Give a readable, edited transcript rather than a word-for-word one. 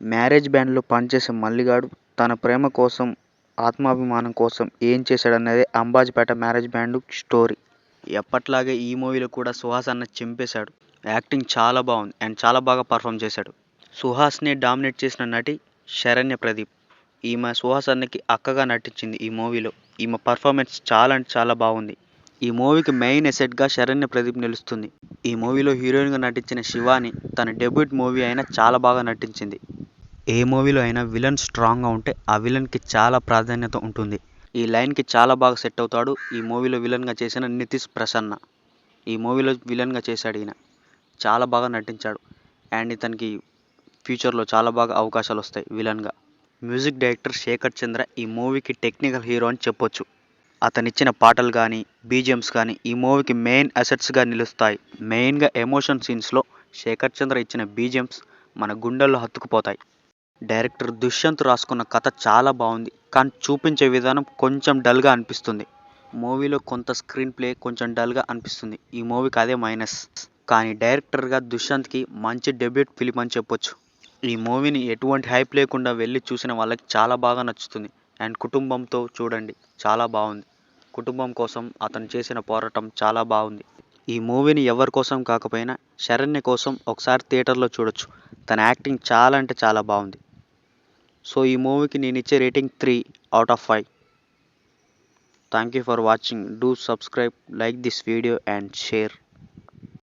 Marriage బ్యాండ్లో పనిచేసే మల్లిగాడు తన ప్రేమ కోసం, ఆత్మాభిమానం కోసం ఏం చేశాడనేదే అంబాజీపేట మ్యారేజ్ బ్యాండ్ స్టోరీ. ఎప్పట్లాగే ఈ మూవీలో కూడా సుహాస్ అన్న చింపేశాడు. యాక్టింగ్ చాలా బాగుంది అండ్ చాలా బాగా పర్ఫామ్ చేశాడు. సుహాస్ని డామినేట్ చేసిన నటి శరణ్య ప్రదీప్. ఈమె సుహాస్ అన్నకి అక్కగా నటించింది ఈ మూవీలో. ఈమె పర్ఫార్మెన్స్ చాలా అంటే చాలా బాగుంది. ఈ మూవీకి మెయిన్ ఎసెట్గా శరణ్య ప్రదీప్ నిలుస్తుంది. ఈ మూవీలో హీరోయిన్గా నటించిన శివాని తన డెబ్యూట్ మూవీ అయినా చాలా బాగా నటించింది. ఏ మూవీలో అయినా విలన్ స్ట్రాంగ్గా ఉంటే ఆ విలన్కి చాలా ప్రాధాన్యత ఉంటుంది. ఈ లైన్కి చాలా బాగా సెట్ అవుతాడు ఈ మూవీలో విలన్గా చేసిన నితీష్ ప్రసన్న. ఈ మూవీలో విలన్గా చేశాడు ఈయన. చాలా బాగా నటించాడు అండ్ ఇతనికి ఫ్యూచర్లో చాలా బాగా అవకాశాలు వస్తాయి విలన్గా. మ్యూజిక్ డైరెక్టర్ శేఖర్ చంద్ర ఈ మూవీకి టెక్నికల్ హీరో అని చెప్పొచ్చు. అతనిచ్చిన పాటలు కానీ బీజిఎమ్స్ కానీ ఈ మూవీకి మెయిన్ అసెట్స్గా నిలుస్తాయి. మెయిన్గా ఎమోషన్ సీన్స్లో శేఖర్ చంద్ర ఇచ్చిన బీజిఎమ్స్ మన గుండెల్లో హత్తుకుపోతాయి. డైరెక్టర్ దుష్యంత్ రాసుకున్న కథ చాలా బాగుంది కానీ చూపించే విధానం కొంచెం డల్గా అనిపిస్తుంది. మూవీలో కొంత స్క్రీన్ ప్లే కొంచెం డల్గా అనిపిస్తుంది. ఈ మూవీకి అదే మైనస్. కానీ డైరెక్టర్గా దుష్యంత్కి మంచి డెబ్యూట్ ఫిలిం అని చెప్పొచ్చు. ఈ మూవీని ఎటువంటి హైప్ లేకుండా వెళ్ళి చూసిన వాళ్ళకి చాలా బాగా నచ్చుతుంది అండ్ కుటుంబంతో చూడండి చాలా బాగుంది. కుటుంబం కోసం అతను చేసిన పోరాటం చాలా బాగుంది. ఈ మూవీని ఎవరి కోసం కాకపోయినా శరణ్య కోసం ఒకసారి థియేటర్లో చూడొచ్చు. తన యాక్టింగ్ చాలా అంటే చాలా బాగుంది. సో ఈ మూవీకి నేను ఇచ్చే rating 3/5. Thank you for watching. Do subscribe, like this video and share.